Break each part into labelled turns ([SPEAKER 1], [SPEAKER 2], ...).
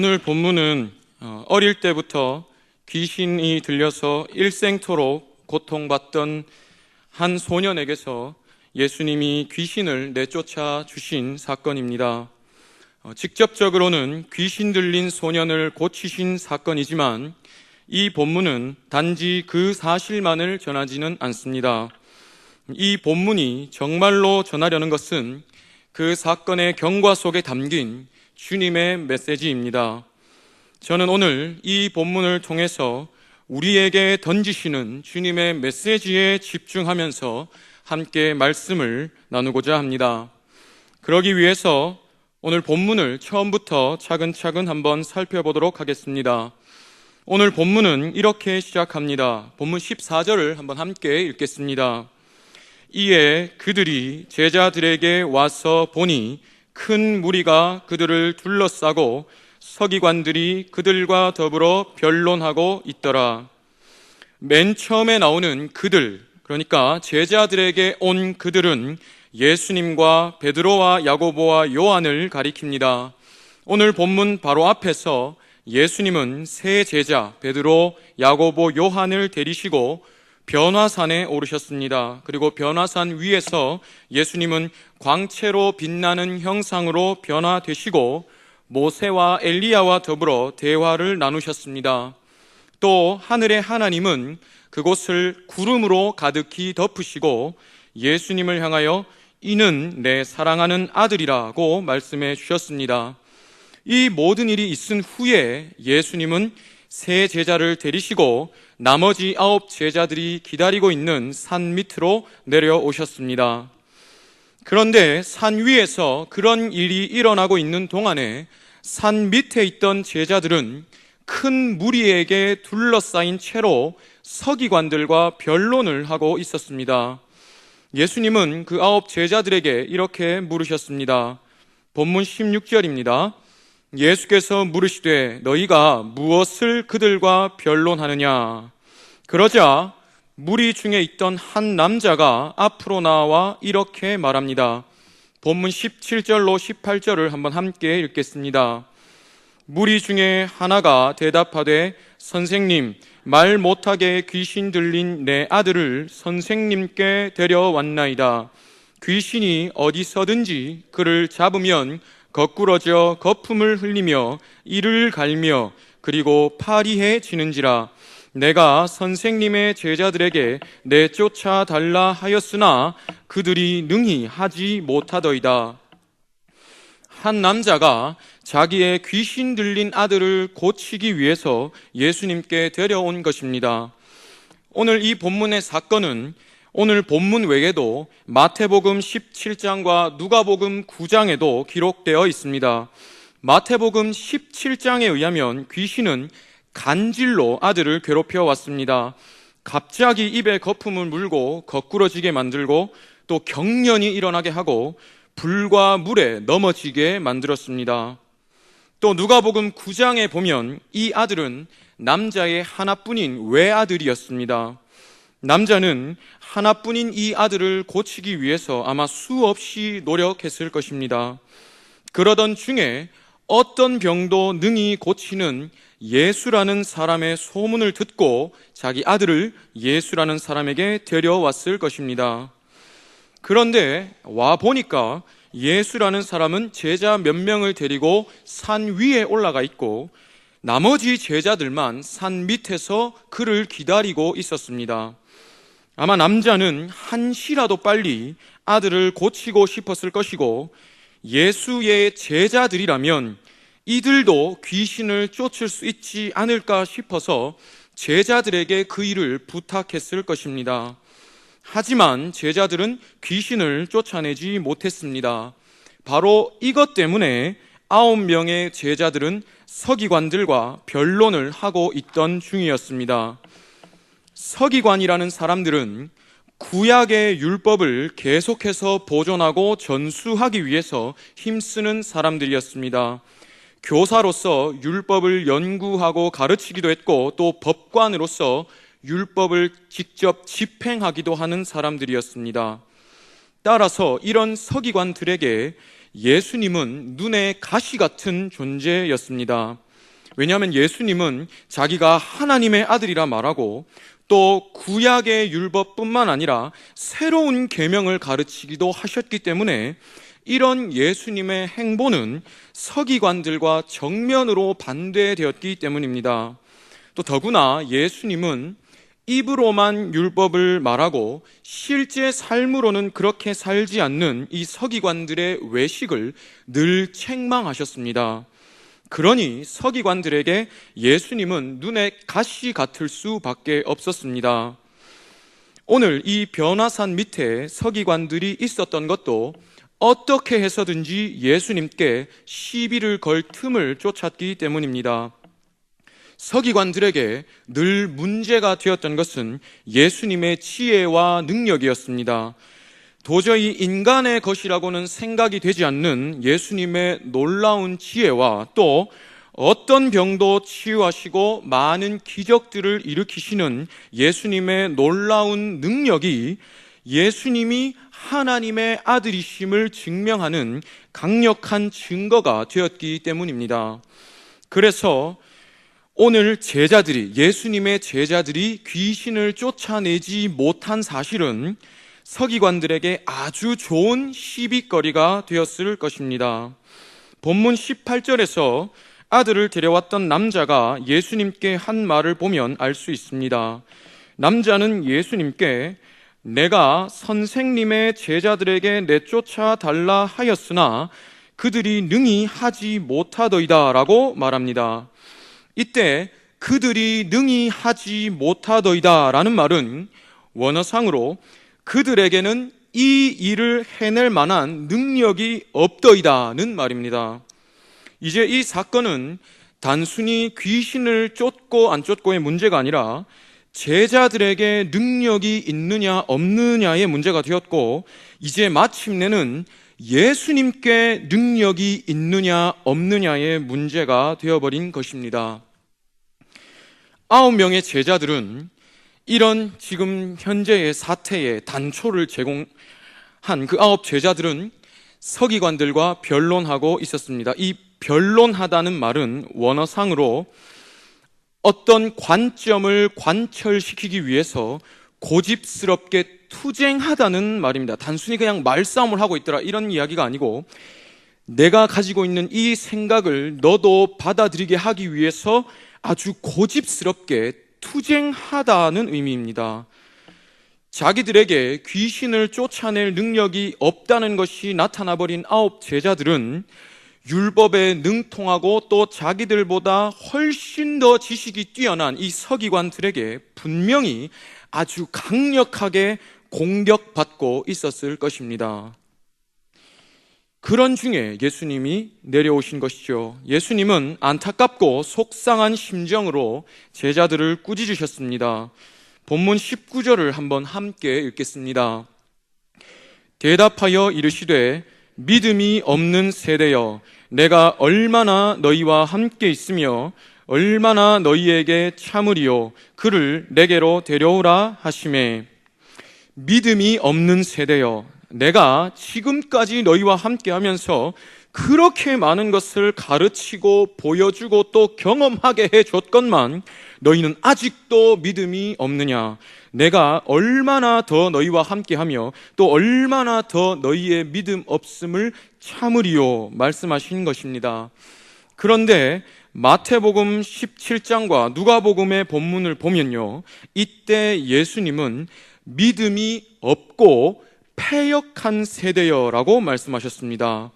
[SPEAKER 1] 오늘 본문은 어릴 때부터 귀신이 들려서 일생토록 고통받던 한 소년에게서 예수님이 귀신을 내쫓아 주신 사건입니다. 직접적으로는 귀신 들린 소년을 고치신 사건이지만 이 본문은 단지 그 사실만을 전하지는 않습니다. 이 본문이 정말로 전하려는 것은 그 사건의 경과 속에 담긴 주님의 메시지입니다. 저는 오늘 이 본문을 통해서 우리에게 던지시는 주님의 메시지에 집중하면서 함께 말씀을 나누고자 합니다. 그러기 위해서 오늘 본문을 처음부터 차근차근 한번 살펴보도록 하겠습니다. 오늘 본문은 이렇게 시작합니다. 본문 14절을 한번 함께 읽겠습니다. 이에 그들이 제자들에게 와서 보니 큰 무리가 그들을 둘러싸고 서기관들이 그들과 더불어 변론하고 있더라. 맨 처음에 나오는 그들, 그러니까 제자들에게 온 그들은 예수님과 베드로와 야고보와 요한을 가리킵니다. 오늘 본문 바로 앞에서 예수님은 세 제자 베드로, 야고보, 요한을 데리시고 변화산에 오르셨습니다. 그리고 변화산 위에서 예수님은 광채로 빛나는 형상으로 변화되시고 모세와 엘리야와 더불어 대화를 나누셨습니다. 또 하늘의 하나님은 그곳을 구름으로 가득히 덮으시고 예수님을 향하여 이는 내 사랑하는 아들이라고 말씀해 주셨습니다. 이 모든 일이 있은 후에 예수님은 세 제자를 데리시고 나머지 9 제자들이 기다리고 있는 산 밑으로 내려오셨습니다. 그런데 산 위에서 그런 일이 일어나고 있는 동안에 산 밑에 있던 제자들은 큰 무리에게 둘러싸인 채로 서기관들과 변론을 하고 있었습니다. 예수님은 그 9 제자들에게 이렇게 물으셨습니다. 본문 16절입니다. 예수께서 물으시되 너희가 무엇을 그들과 변론하느냐? 그러자 무리 중에 있던 한 남자가 앞으로 나와 이렇게 말합니다. 본문 17절로 18절을 한번 함께 읽겠습니다. 무리 중에 하나가 대답하되 선생님, 말 못하게 귀신 들린 내 아들을 선생님께 데려왔나이다. 귀신이 어디서든지 그를 잡으면 거꾸러져 거품을 흘리며 이를 갈며 그리고 파리해지는지라. 내가 선생님의 제자들에게 내쫓아 달라 하였으나 그들이 능히 하지 못하더이다. 한 남자가 자기의 귀신 들린 아들을 고치기 위해서 예수님께 데려온 것입니다. 오늘 이 본문의 사건은 오늘 본문 외에도 마태복음 17장과 누가복음 9장에도 기록되어 있습니다. 마태복음 17장에 의하면 귀신은 간질로 아들을 괴롭혀 왔습니다. 갑자기 입에 거품을 물고 거꾸러지게 만들고 또 경련이 일어나게 하고 불과 물에 넘어지게 만들었습니다. 또 누가복음 9장에 보면 이 아들은 남자의 하나뿐인 외아들이었습니다. 남자는 하나뿐인 이 아들을 고치기 위해서 아마 수없이 노력했을 것입니다. 그러던 중에 어떤 병도 능히 고치는 예수라는 사람의 소문을 듣고 자기 아들을 예수라는 사람에게 데려왔을 것입니다. 그런데 와 보니까 예수라는 사람은 제자 몇 명을 데리고 산 위에 올라가 있고 나머지 제자들만 산 밑에서 그를 기다리고 있었습니다. 아마 남자는 한시라도 빨리 아들을 고치고 싶었을 것이고 예수의 제자들이라면 이들도 귀신을 쫓을 수 있지 않을까 싶어서 제자들에게 그 일을 부탁했을 것입니다. 하지만 제자들은 귀신을 쫓아내지 못했습니다. 바로 이것 때문에 9명의 제자들은 서기관들과 변론을 하고 있던 중이었습니다. 서기관이라는 사람들은 구약의 율법을 계속해서 보존하고 전수하기 위해서 힘쓰는 사람들이었습니다. 교사로서 율법을 연구하고 가르치기도 했고 또 법관으로서 율법을 직접 집행하기도 하는 사람들이었습니다. 따라서 이런 서기관들에게 예수님은 눈에 가시 같은 존재였습니다. 왜냐하면 예수님은 자기가 하나님의 아들이라 말하고 또 구약의 율법뿐만 아니라 새로운 계명을 가르치기도 하셨기 때문에 이런 예수님의 행보는 서기관들과 정면으로 반대되었기 때문입니다. 또 더구나 예수님은 입으로만 율법을 말하고 실제 삶으로는 그렇게 살지 않는 이 서기관들의 외식을 늘 책망하셨습니다. 그러니 서기관들에게 예수님은 눈에 가시 같을 수밖에 없었습니다. 오늘 이 변화산 밑에 서기관들이 있었던 것도 어떻게 해서든지 예수님께 시비를 걸 틈을 쫓았기 때문입니다. 서기관들에게 늘 문제가 되었던 것은 예수님의 지혜와 능력이었습니다. 도저히 인간의 것이라고는 생각이 되지 않는 예수님의 놀라운 지혜와 또 어떤 병도 치유하시고 많은 기적들을 일으키시는 예수님의 놀라운 능력이 예수님이 하나님의 아들이심을 증명하는 강력한 증거가 되었기 때문입니다. 그래서 오늘 예수님의 제자들이 귀신을 쫓아내지 못한 사실은 서기관들에게 아주 좋은 시비거리가 되었을 것입니다. 본문 18절에서 아들을 데려왔던 남자가 예수님께 한 말을 보면 알 수 있습니다. 남자는 예수님께 내가 선생님의 제자들에게 내쫓아 달라 하였으나 그들이 능히 하지 못하더이다 라고 말합니다. 이때 그들이 능히 하지 못하더이다 라는 말은 원어상으로 그들에게는 이 일을 해낼 만한 능력이 없더이다는 말입니다. 이제 이 사건은 단순히 귀신을 쫓고 안 쫓고의 문제가 아니라 제자들에게 능력이 있느냐 없느냐의 문제가 되었고, 이제 마침내는 예수님께 능력이 있느냐 없느냐의 문제가 되어버린 것입니다. 9명의 제자들은 이런 지금 현재의 사태에 단초를 제공한 그 9 제자들은 서기관들과 변론하고 있었습니다. 이 변론하다는 말은 원어상으로 어떤 관점을 관철시키기 위해서 고집스럽게 투쟁하다는 말입니다. 단순히 그냥 말싸움을 하고 있더라 이런 이야기가 아니고, 내가 가지고 있는 이 생각을 너도 받아들이게 하기 위해서 아주 고집스럽게 투쟁하다는 의미입니다. 자기들에게 귀신을 쫓아낼 능력이 없다는 것이 나타나버린 9 제자들은 율법에 능통하고 또 자기들보다 훨씬 더 지식이 뛰어난 이 서기관들에게 분명히 아주 강력하게 공격받고 있었을 것입니다. 그런 중에 예수님이 내려오신 것이죠. 예수님은 안타깝고 속상한 심정으로 제자들을 꾸짖으셨습니다. 본문 19절을 한번 함께 읽겠습니다. 대답하여 이르시되 믿음이 없는 세대여, 내가 얼마나 너희와 함께 있으며 얼마나 너희에게 참으리요, 그를 내게로 데려오라 하시매. 믿음이 없는 세대여, 내가 지금까지 너희와 함께 하면서 그렇게 많은 것을 가르치고 보여주고 또 경험하게 해줬건만 너희는 아직도 믿음이 없느냐? 내가 얼마나 더 너희와 함께하며 또 얼마나 더 너희의 믿음 없음을 참으리요 말씀하신 것입니다. 그런데 마태복음 17장과 누가복음의 본문을 보면요, 이때 예수님은 믿음이 없고 패역한 세대여라고 말씀하셨습니다.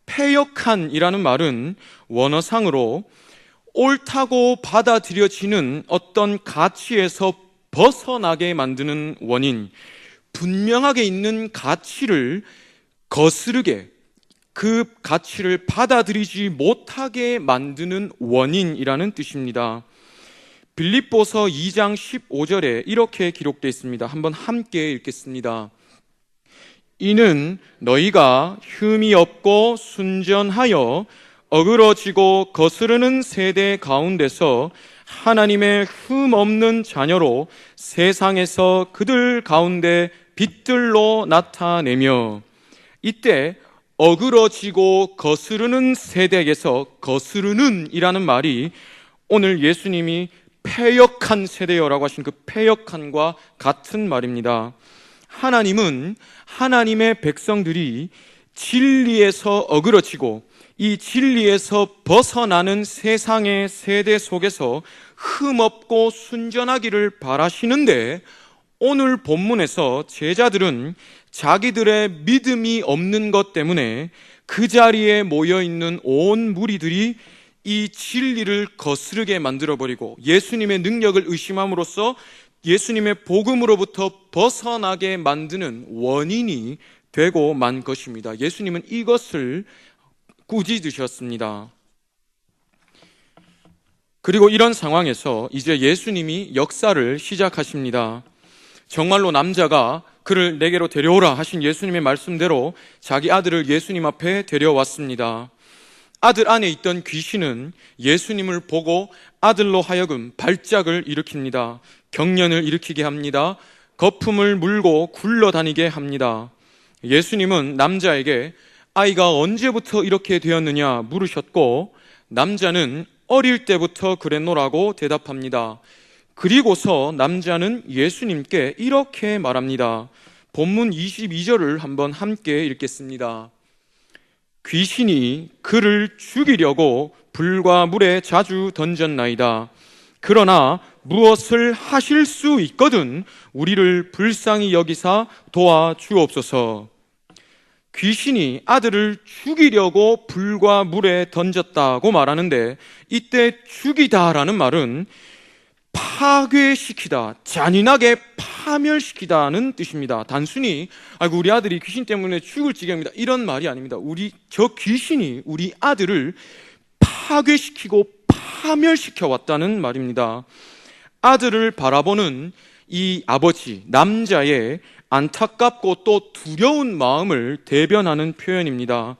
[SPEAKER 1] 패역한이라는 말은 원어상으로 옳다고 받아들여지는 어떤 가치에서 벗어나게 만드는 원인, 분명하게 있는 가치를 거스르게, 그 가치를 받아들이지 못하게 만드는 원인이라는 뜻입니다. 빌립보서 2장 15절에 이렇게 기록되어 있습니다. 한번 함께 읽겠습니다. 이는 너희가 흠이 없고 순전하여 어그러지고 거스르는 세대 가운데서 하나님의 흠 없는 자녀로 세상에서 그들 가운데 빛들로 나타내며. 이때 어그러지고 거스르는 세대에서 거스르는 이라는 말이 오늘 예수님이 패역한 세대여라고 하신 그 패역한과 같은 말입니다. 하나님은 하나님의 백성들이 진리에서 어그러지고 이 진리에서 벗어나는 세상의 세대 속에서 흠없고 순전하기를 바라시는데, 오늘 본문에서 제자들은 자기들의 믿음이 없는 것 때문에 그 자리에 모여있는 온 무리들이 이 진리를 거스르게 만들어버리고 예수님의 능력을 의심함으로써 예수님의 복음으로부터 벗어나게 만드는 원인이 되고 만 것입니다. 예수님은 이것을 꾸짖으셨습니다. 그리고 이런 상황에서 이제 예수님이 역사를 시작하십니다. 정말로 남자가 그를 내게로 데려오라 하신 예수님의 말씀대로 자기 아들을 예수님 앞에 데려왔습니다. 아들 안에 있던 귀신은 예수님을 보고 아들로 하여금 발작을 일으킵니다. 경련을 일으키게 합니다. 거품을 물고 굴러다니게 합니다. 예수님은 남자에게 아이가 언제부터 이렇게 되었느냐 물으셨고, 남자는 어릴 때부터 그랬노라고 대답합니다. 그리고서 남자는 예수님께 이렇게 말합니다. 본문 22절을 한번 함께 읽겠습니다. 귀신이 그를 죽이려고 불과 물에 자주 던졌나이다. 그러나 무엇을 하실 수 있거든 우리를 불쌍히 여기사 도와주옵소서. 귀신이 아들을 죽이려고 불과 물에 던졌다고 말하는데, 이때 죽이다라는 말은 파괴시키다, 잔인하게 파멸시키다는 뜻입니다. 단순히 아이고 우리 아들이 귀신 때문에 죽을 지경입니다 이런 말이 아닙니다. 저 귀신이 우리 아들을 파괴시키고 파멸시켜 왔다는 말입니다. 아들을 바라보는 이 아버지, 남자의 안타깝고 또 두려운 마음을 대변하는 표현입니다.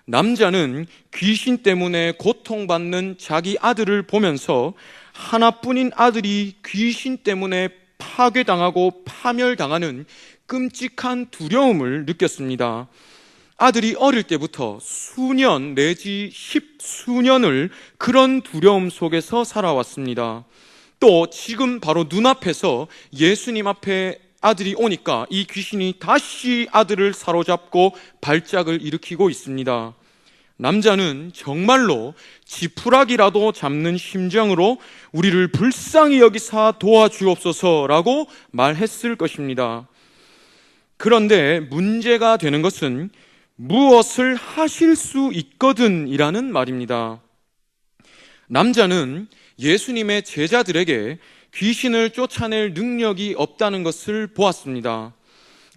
[SPEAKER 1] 남자는 귀신 때문에 고통받는 자기 아들을 보면서 하나뿐인 아들이 귀신 때문에 파괴당하고 파멸당하는 끔찍한 두려움을 느꼈습니다. 아들이 어릴 때부터 수년 내지 10수년을 그런 두려움 속에서 살아왔습니다. 또 지금 바로 눈앞에서 예수님 앞에 아들이 오니까 이 귀신이 다시 아들을 사로잡고 발작을 일으키고 있습니다. 남자는 정말로 지푸라기라도 잡는 심정으로 우리를 불쌍히 여기사 도와주옵소서라고 말했을 것입니다. 그런데 문제가 되는 것은 무엇을 하실 수 있거든 이라는 말입니다. 남자는 예수님의 제자들에게 귀신을 쫓아낼 능력이 없다는 것을 보았습니다.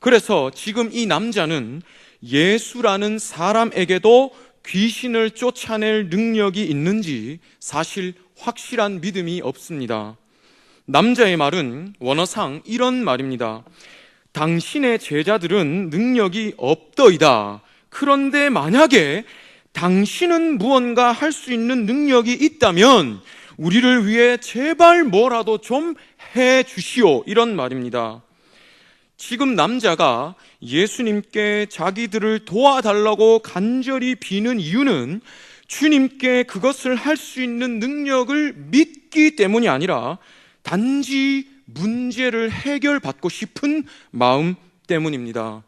[SPEAKER 1] 그래서 지금 이 남자는 예수라는 사람에게도 귀신을 쫓아낼 능력이 있는지 사실 확실한 믿음이 없습니다. 남자의 말은 원어상 이런 말입니다. 당신의 제자들은 능력이 없더이다. 그런데 만약에 당신은 무언가 할 수 있는 능력이 있다면 우리를 위해 제발 뭐라도 좀 해 주시오. 이런 말입니다. 지금 남자가 예수님께 자기들을 도와달라고 간절히 비는 이유는 주님께 그것을 할 수 있는 능력을 믿기 때문이 아니라 단지 문제를 해결받고 싶은 마음 때문입니다.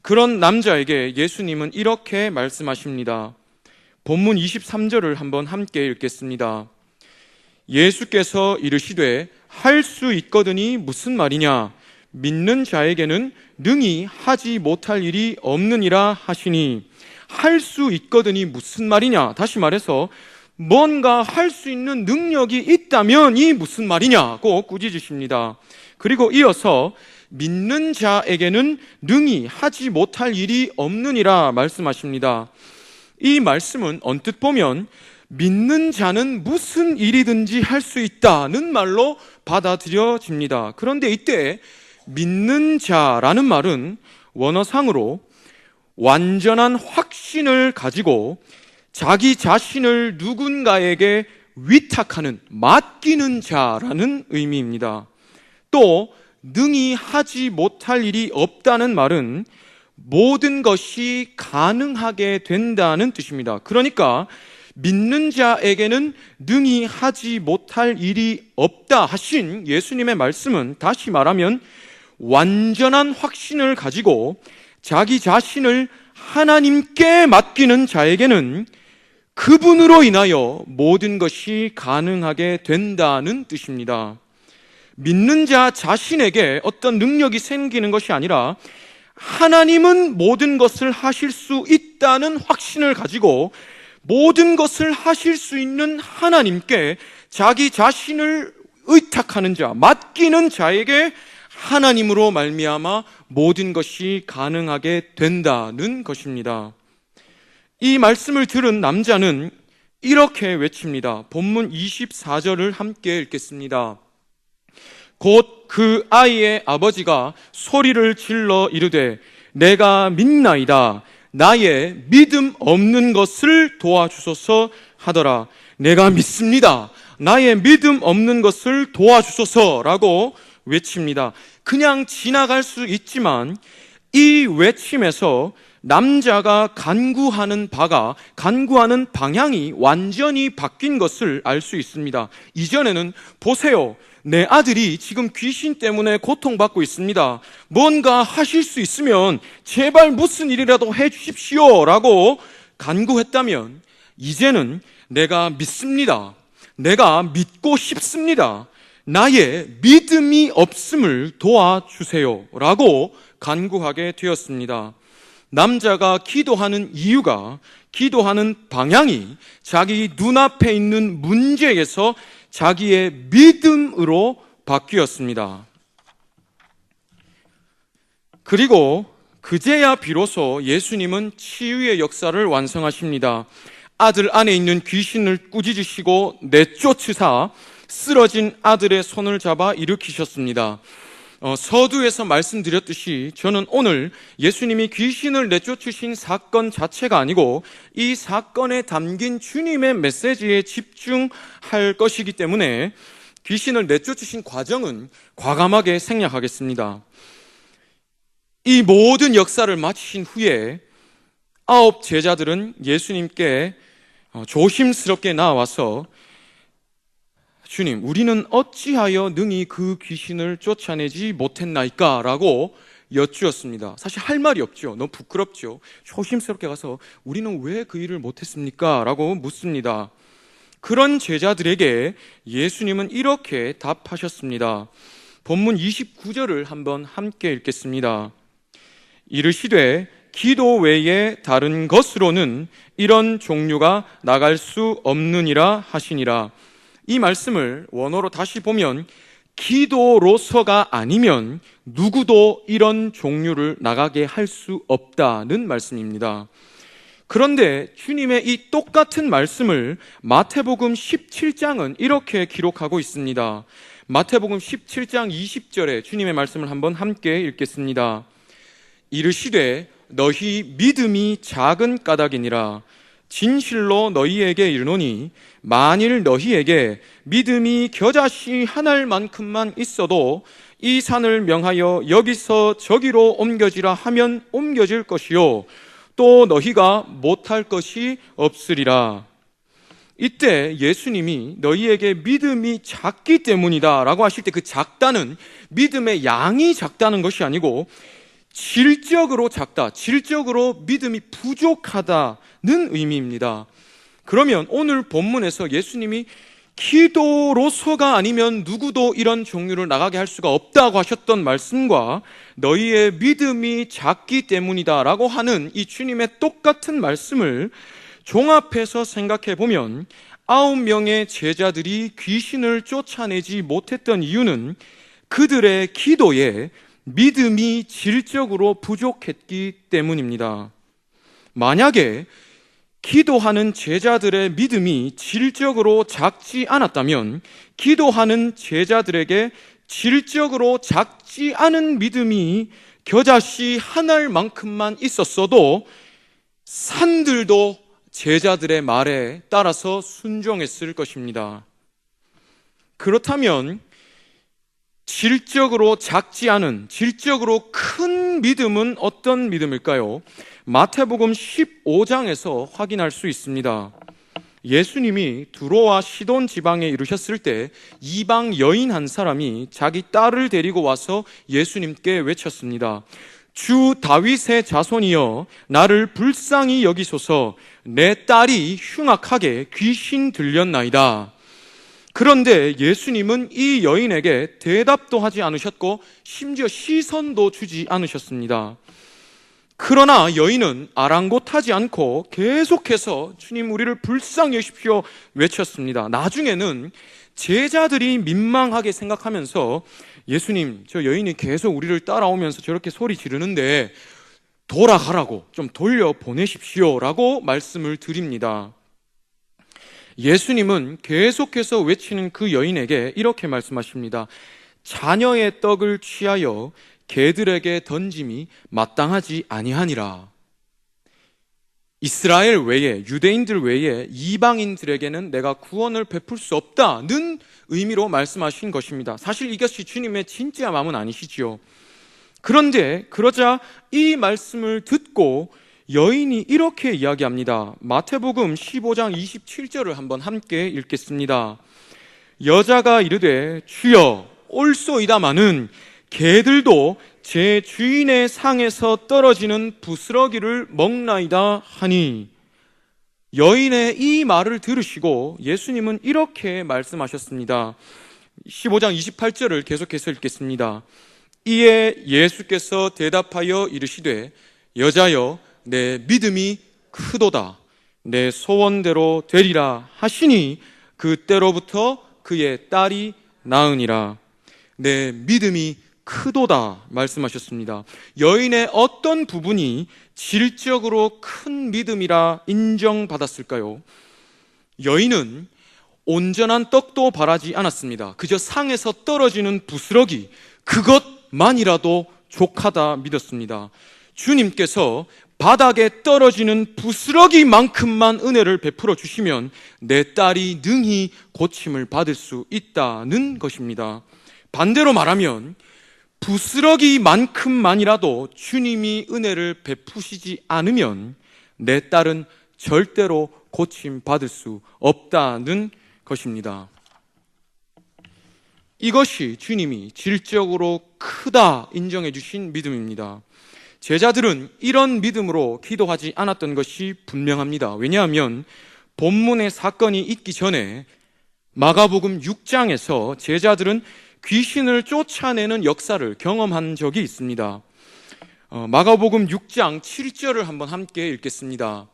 [SPEAKER 1] 그런 남자에게 예수님은 이렇게 말씀하십니다. 본문 23절을 한번 함께 읽겠습니다. 예수께서 이르시되 할 수 있거든이 무슨 말이냐? 믿는 자에게는 능히 하지 못할 일이 없느니라 하시니, 할 수 있거든이 무슨 말이냐? 다시 말해서 뭔가 할 수 있는 능력이 있다면 이 무슨 말이냐고 꾸짖으십니다. 그리고 이어서 믿는 자에게는 능히 하지 못할 일이 없느니라 말씀하십니다. 이 말씀은 언뜻 보면 믿는 자는 무슨 일이든지 할 수 있다는 말로 받아들여집니다. 그런데 이때 믿는 자라는 말은 원어상으로 완전한 확신을 가지고 자기 자신을 누군가에게 위탁하는, 맡기는 자라는 의미입니다. 또 능히 하지 못할 일이 없다는 말은 모든 것이 가능하게 된다는 뜻입니다. 그러니까 믿는 자에게는 능히 하지 못할 일이 없다 하신 예수님의 말씀은, 다시 말하면 완전한 확신을 가지고 자기 자신을 하나님께 맡기는 자에게는 그분으로 인하여 모든 것이 가능하게 된다는 뜻입니다. 믿는 자 자신에게 어떤 능력이 생기는 것이 아니라 하나님은 모든 것을 하실 수 있다는 확신을 가지고 모든 것을 하실 수 있는 하나님께 자기 자신을 의탁하는 자, 맡기는 자에게 하나님으로 말미암아 모든 것이 가능하게 된다는 것입니다. 이 말씀을 들은 남자는 이렇게 외칩니다. 본문 24절을 함께 읽겠습니다. 곧 그 아이의 아버지가 소리를 질러 이르되 내가 믿나이다. 나의 믿음 없는 것을 도와주소서 하더라. 내가 믿습니다. 나의 믿음 없는 것을 도와주소서라고 외칩니다. 그냥 지나갈 수 있지만 이 외침에서 남자가 간구하는 방향이 완전히 바뀐 것을 알 수 있습니다. 이전에는 보세요, 내 아들이 지금 귀신 때문에 고통받고 있습니다. 뭔가 하실 수 있으면 제발 무슨 일이라도 해 주십시오 라고 간구했다면, 이제는 내가 믿습니다. 내가 믿고 싶습니다. 나의 믿음이 없음을 도와주세요 라고 간구하게 되었습니다. 남자가 기도하는 이유가, 기도하는 방향이 자기 눈앞에 있는 문제에서 자기의 믿음으로 바뀌었습니다. 그리고 그제야 비로소 예수님은 치유의 역사를 완성하십니다. 아들 안에 있는 귀신을 꾸짖으시고 내쫓으사 쓰러진 아들의 손을 잡아 일으키셨습니다. 서두에서 말씀드렸듯이 저는 오늘 예수님이 귀신을 내쫓으신 사건 자체가 아니고 이 사건에 담긴 주님의 메시지에 집중할 것이기 때문에 귀신을 내쫓으신 과정은 과감하게 생략하겠습니다. 이 모든 역사를 마치신 후에 9 제자들은 예수님께 조심스럽게 나와서 주님, 우리는 어찌하여 능히 그 귀신을 쫓아내지 못했나이까? 라고 여쭈었습니다. 사실 할 말이 없죠. 너무 부끄럽죠. 조심스럽게 가서 우리는 왜 그 일을 못했습니까? 라고 묻습니다. 그런 제자들에게 예수님은 이렇게 답하셨습니다. 본문 29절을 한번 함께 읽겠습니다. 이르시되 기도 외에 다른 것으로는 이런 종류가 나갈 수 없느니라 하시니라. 이 말씀을 원어로 다시 보면 기도로서가 아니면 누구도 이런 종류를 나가게 할 수 없다는 말씀입니다. 그런데 주님의 이 똑같은 말씀을 마태복음 17장은 이렇게 기록하고 있습니다. 마태복음 17장 20절에 주님의 말씀을 한번 함께 읽겠습니다. 이르시되 너희 믿음이 작은 까닭이니라. 진실로 너희에게 이르노니 만일 너희에게 믿음이 겨자씨 한 알만큼만 있어도 이 산을 명하여 여기서 저기로 옮겨지라 하면 옮겨질 것이요 또 너희가 못할 것이 없으리라. 이때 예수님이 너희에게 믿음이 작기 때문이다 라고 하실 때 그 작다는 믿음의 양이 작다는 것이 아니고 질적으로 작다, 질적으로 믿음이 부족하다는 의미입니다. 그러면 오늘 본문에서 예수님이 기도로서가 아니면 누구도 이런 종류를 나가게 할 수가 없다고 하셨던 말씀과 너희의 믿음이 작기 때문이다 라고 하는 이 주님의 똑같은 말씀을 종합해서 생각해 보면 9명의 제자들이 귀신을 쫓아내지 못했던 이유는 그들의 기도에 믿음이 질적으로 부족했기 때문입니다. 만약에 기도하는 제자들의 믿음이 질적으로 작지 않았다면 기도하는 제자들에게 질적으로 작지 않은 믿음이 겨자씨 한 알만큼만 있었어도 산들도 제자들의 말에 따라서 순종했을 것입니다. 그렇다면 질적으로 작지 않은, 질적으로 큰 믿음은 어떤 믿음일까요? 마태복음 15장에서 확인할 수 있습니다. 예수님이 두로와 시돈 지방에 이르셨을 때 이방 여인 한 사람이 자기 딸을 데리고 와서 예수님께 외쳤습니다. 주 다윗의 자손이여, 나를 불쌍히 여기소서. 내 딸이 흉악하게 귀신 들렸나이다. 그런데 예수님은 이 여인에게 대답도 하지 않으셨고 심지어 시선도 주지 않으셨습니다. 그러나 여인은 아랑곳하지 않고 계속해서 주님, 우리를 불쌍히 여십시오 외쳤습니다. 나중에는 제자들이 민망하게 생각하면서 예수님, 저 여인이 계속 우리를 따라오면서 저렇게 소리 지르는데 돌아가라고 좀 돌려보내십시오 라고 말씀을 드립니다. 예수님은 계속해서 외치는 그 여인에게 이렇게 말씀하십니다. 자녀의 떡을 취하여 개들에게 던짐이 마땅하지 아니하니라. 이스라엘 외에, 유대인들 외에 이방인들에게는 내가 구원을 베풀 수 없다는 의미로 말씀하신 것입니다. 사실 이것이 주님의 진짜 마음은 아니시지요. 그런데 그러자 이 말씀을 듣고 여인이 이렇게 이야기합니다. 마태복음 15장 27절을 한번 함께 읽겠습니다. 여자가 이르되 주여 옳소이다마는 개들도 제 주인의 상에서 떨어지는 부스러기를 먹나이다 하니, 여인의 이 말을 들으시고 예수님은 이렇게 말씀하셨습니다. 15장 28절을 계속해서 읽겠습니다. 이에 예수께서 대답하여 이르시되 여자여 내 믿음이 크도다. 내 소원대로 되리라 하시니 그때로부터 그의 딸이 나으니라. 내 믿음이 크도다 말씀하셨습니다. 여인의 어떤 부분이 질적으로 큰 믿음이라 인정받았을까요? 여인은 온전한 떡도 바라지 않았습니다. 그저 상에서 떨어지는 부스러기, 그것만이라도 족하다 믿었습니다. 주님께서 바닥에 떨어지는 부스러기만큼만 은혜를 베풀어 주시면 내 딸이 능히 고침을 받을 수 있다는 것입니다. 반대로 말하면 부스러기만큼만이라도 주님이 은혜를 베푸시지 않으면 내 딸은 절대로 고침 받을 수 없다는 것입니다. 이것이 주님이 질적으로 크다 인정해 주신 믿음입니다. 제자들은 이런 믿음으로 기도하지 않았던 것이 분명합니다. 왜냐하면 본문의 사건이 있기 전에 마가복음 6장에서 제자들은 귀신을 쫓아내는 역사를 경험한 적이 있습니다. 마가복음 6장 7절을 한번 함께 읽겠습니다.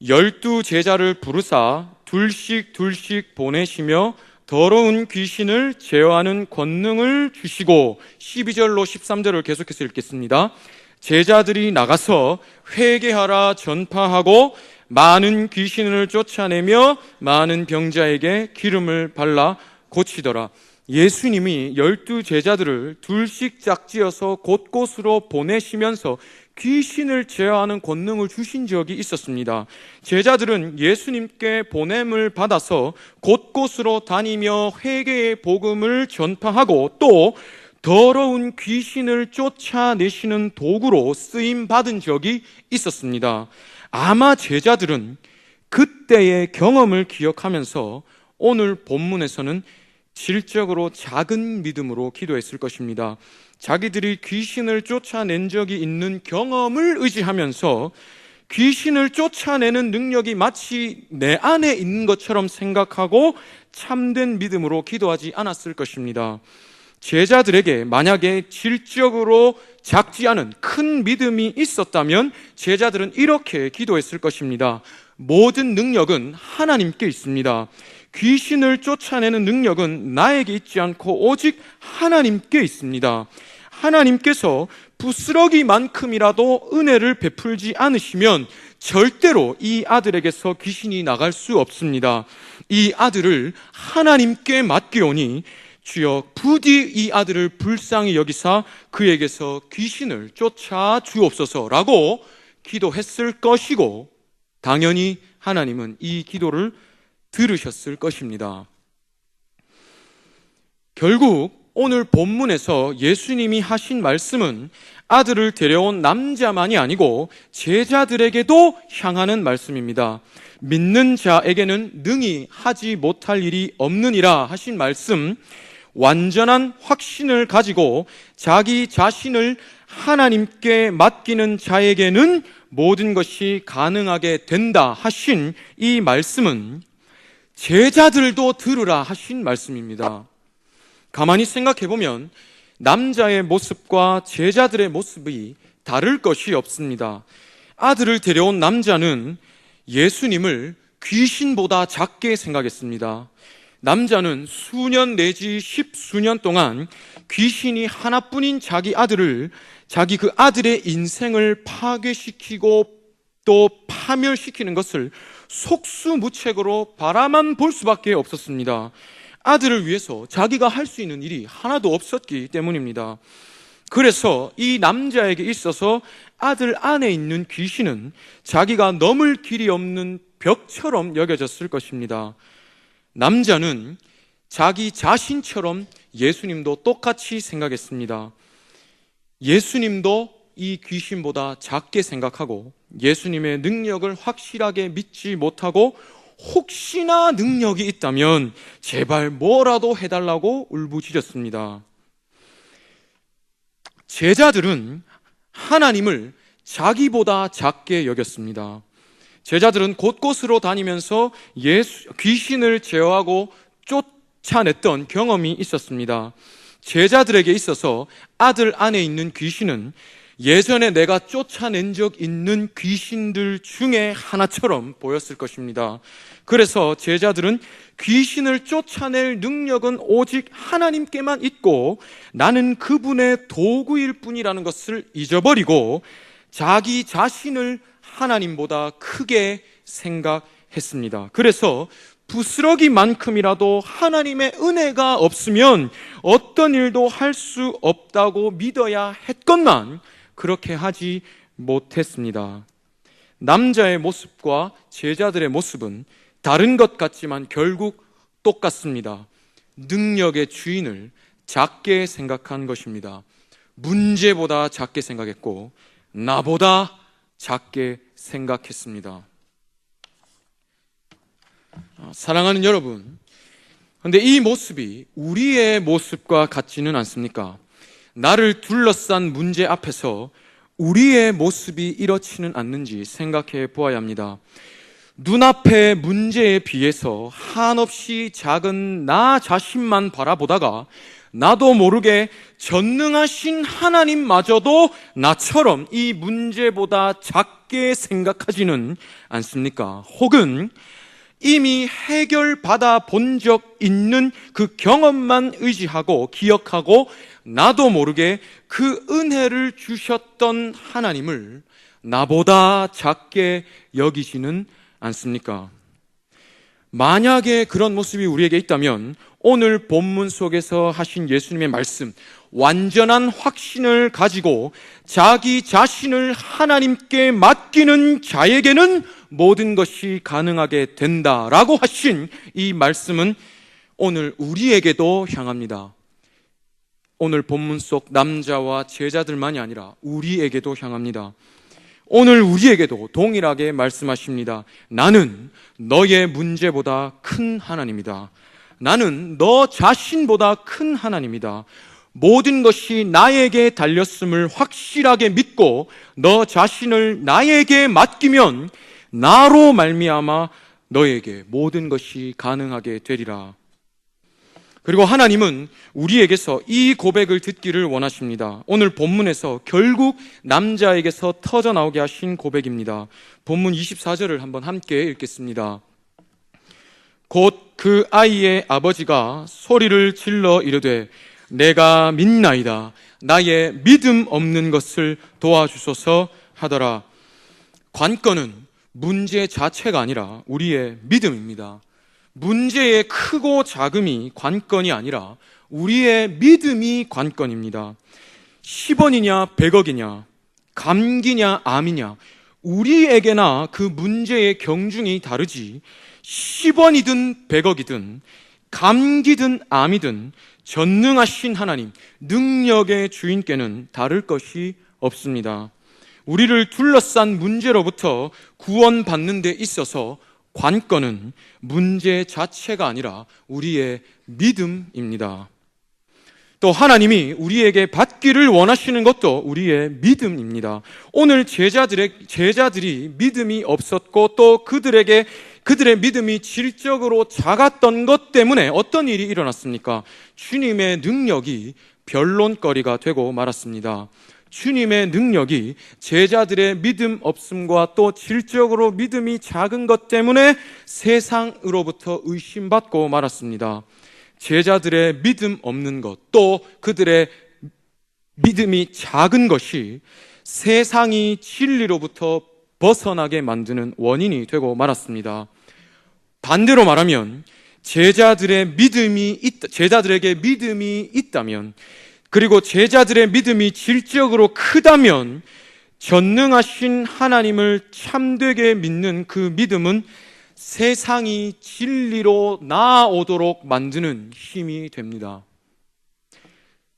[SPEAKER 1] 12 제자를 부르사 둘씩 보내시며 더러운 귀신을 제어하는 권능을 주시고, 12절로 13절을 계속해서 읽겠습니다. 제자들이 나가서 회개하라 전파하고 많은 귀신을 쫓아내며 많은 병자에게 기름을 발라 고치더라. 예수님이 12 제자들을 둘씩 짝지어서 곳곳으로 보내시면서 귀신을 제어하는 권능을 주신 적이 있었습니다. 제자들은 예수님께 보냄을 받아서 곳곳으로 다니며 회개의 복음을 전파하고 또 더러운 귀신을 쫓아내시는 도구로 쓰임 받은 적이 있었습니다. 아마 제자들은 그때의 경험을 기억하면서 오늘 본문에서는 질적으로 작은 믿음으로 기도했을 것입니다. 자기들이 귀신을 쫓아낸 적이 있는 경험을 의지하면서 귀신을 쫓아내는 능력이 마치 내 안에 있는 것처럼 생각하고 참된 믿음으로 기도하지 않았을 것입니다. 제자들에게 만약에 질적으로 작지 않은 큰 믿음이 있었다면 제자들은 이렇게 기도했을 것입니다. 모든 능력은 하나님께 있습니다. 귀신을 쫓아내는 능력은 나에게 있지 않고 오직 하나님께 있습니다. 하나님께서 부스러기만큼이라도 은혜를 베풀지 않으시면 절대로 이 아들에게서 귀신이 나갈 수 없습니다. 이 아들을 하나님께 맡기오니 주여 부디 이 아들을 불쌍히 여기사 그에게서 귀신을 쫓아 주옵소서라고 기도했을 것이고, 당연히 하나님은 이 기도를 들으셨을 것입니다. 결국 오늘 본문에서 예수님이 하신 말씀은 아들을 데려온 남자만이 아니고 제자들에게도 향하는 말씀입니다. 믿는 자에게는 능히 하지 못할 일이 없느니라 하신 말씀, 완전한 확신을 가지고 자기 자신을 하나님께 맡기는 자에게는 모든 것이 가능하게 된다 하신 이 말씀은 제자들도 들으라 하신 말씀입니다. 가만히 생각해보면 남자의 모습과 제자들의 모습이 다를 것이 없습니다. 아들을 데려온 남자는 예수님을 귀신보다 작게 생각했습니다. 남자는 수년 내지 십수년 동안 귀신이 하나뿐인 자기 아들을, 자기 그 아들의 인생을 파괴시키고 또 파멸시키는 것을 속수무책으로 바라만 볼 수밖에 없었습니다. 아들을 위해서 자기가 할 수 있는 일이 하나도 없었기 때문입니다. 그래서 이 남자에게 있어서 아들 안에 있는 귀신은 자기가 넘을 길이 없는 벽처럼 여겨졌을 것입니다. 남자는 자기 자신처럼 예수님도 똑같이 생각했습니다. 예수님도 이 귀신보다 작게 생각하고 예수님의 능력을 확실하게 믿지 못하고 혹시나 능력이 있다면 제발 뭐라도 해달라고 울부짖었습니다. 제자들은 하나님을 자기보다 작게 여겼습니다. 제자들은 곳곳으로 다니면서 귀신을 제어하고 쫓아냈던 경험이 있었습니다. 제자들에게 있어서 아들 안에 있는 귀신은 예전에 내가 쫓아낸 적 있는 귀신들 중에 하나처럼 보였을 것입니다. 그래서 제자들은 귀신을 쫓아낼 능력은 오직 하나님께만 있고 나는 그분의 도구일 뿐이라는 것을 잊어버리고 자기 자신을 하나님보다 크게 생각했습니다. 그래서 부스러기만큼이라도 하나님의 은혜가 없으면 어떤 일도 할 수 없다고 믿어야 했건만 그렇게 하지 못했습니다. 남자의 모습과 제자들의 모습은 다른 것 같지만 결국 똑같습니다. 능력의 주인을 작게 생각한 것입니다. 문제보다 작게 생각했고 나보다 작게 생각했습니다. 사랑하는 여러분, 그런데 이 모습이 우리의 모습과 같지는 않습니까? 나를 둘러싼 문제 앞에서 우리의 모습이 이렇지는 않는지 생각해 보아야 합니다. 눈앞의 문제에 비해서 한없이 작은 나 자신만 바라보다가 나도 모르게 전능하신 하나님마저도 나처럼 이 문제보다 작게 생각하지는 않습니까? 혹은 이미 해결받아 본 적 있는 그 경험만 의지하고 기억하고 나도 모르게 그 은혜를 주셨던 하나님을 나보다 작게 여기지는 않습니까? 만약에 그런 모습이 우리에게 있다면 오늘 본문 속에서 하신 예수님의 말씀, 완전한 확신을 가지고 자기 자신을 하나님께 맡기는 자에게는 모든 것이 가능하게 된다라고 하신 이 말씀은 오늘 우리에게도 향합니다. 오늘 본문 속 남자와 제자들만이 아니라 우리에게도 향합니다. 오늘 우리에게도 동일하게 말씀하십니다. 나는 너의 문제보다 큰 하나님이다. 나는 너 자신보다 큰 하나님이다. 모든 것이 나에게 달렸음을 확실하게 믿고 너 자신을 나에게 맡기면 나로 말미암아 너에게 모든 것이 가능하게 되리라. 그리고 하나님은 우리에게서 이 고백을 듣기를 원하십니다. 오늘 본문에서 결국 남자에게서 터져나오게 하신 고백입니다. 본문 24절을 한번 함께 읽겠습니다. 곧 그 아이의 아버지가 소리를 질러 이르되 내가 믿나이다. 나의 믿음 없는 것을 도와주소서 하더라. 관건은 문제 자체가 아니라 우리의 믿음입니다. 문제의 크고 작음이 관건이 아니라 우리의 믿음이 관건입니다. 10원이냐 100억이냐 감기냐 암이냐 우리에게나 그 문제의 경중이 다르지 10원이든 100억이든 감기든 암이든 전능하신 하나님, 능력의 주인께는 다를 것이 없습니다. 우리를 둘러싼 문제로부터 구원받는 데 있어서 관건은 문제 자체가 아니라 우리의 믿음입니다. 또 하나님이 우리에게 받기를 원하시는 것도 우리의 믿음입니다. 오늘 제자들이 믿음이 없었고 또 그들의 믿음이 질적으로 작았던 것 때문에 어떤 일이 일어났습니까? 주님의 능력이 변론거리가 되고 말았습니다. 주님의 능력이 제자들의 믿음 없음과 또 질적으로 믿음이 작은 것 때문에 세상으로부터 의심받고 말았습니다. 제자들의 믿음 없는 것, 또 그들의 믿음이 작은 것이 세상이 진리로부터 벗어나게 만드는 원인이 되고 말았습니다. 반대로 말하면 제자들에게 믿음이 있다면, 그리고 제자들의 믿음이 질적으로 크다면 전능하신 하나님을 참되게 믿는 그 믿음은 세상이 진리로 나아오도록 만드는 힘이 됩니다.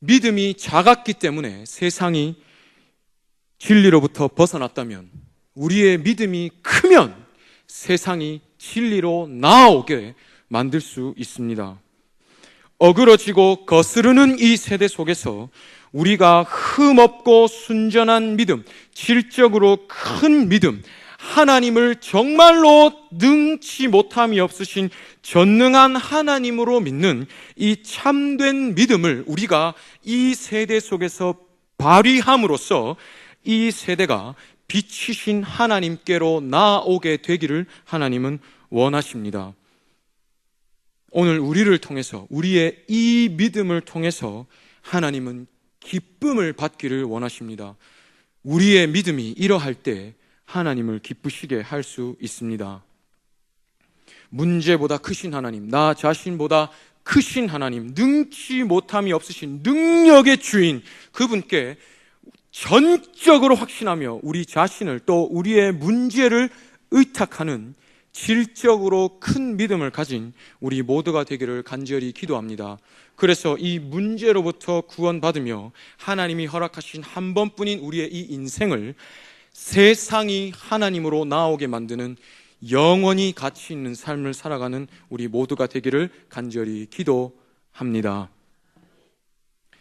[SPEAKER 1] 믿음이 작았기 때문에 세상이 진리로부터 벗어났다면, 우리의 믿음이 크면 세상이 진리로 나아오게 만들 수 있습니다. 어그러지고 거스르는 이 세대 속에서 우리가 흠없고 순전한 믿음, 질적으로 큰 믿음, 하나님을 정말로 능치 못함이 없으신 전능한 하나님으로 믿는 이 참된 믿음을 우리가 이 세대 속에서 발휘함으로써 이 세대가 빛이신 하나님께로 나아오게 되기를 하나님은 원하십니다. 오늘 우리를 통해서, 우리의 이 믿음을 통해서 하나님은 기쁨을 받기를 원하십니다. 우리의 믿음이 이러할 때 하나님을 기쁘시게 할 수 있습니다. 문제보다 크신 하나님, 나 자신보다 크신 하나님, 능치 못함이 없으신 능력의 주인, 그분께 전적으로 확신하며 우리 자신을 또 우리의 문제를 의탁하는 질적으로 큰 믿음을 가진 우리 모두가 되기를 간절히 기도합니다. 그래서 이 문제로부터 구원받으며 하나님이 허락하신 한 번뿐인 우리의 이 인생을 세상이 하나님으로 나오게 만드는 영원히 가치 있는 삶을 살아가는 우리 모두가 되기를 간절히 기도합니다.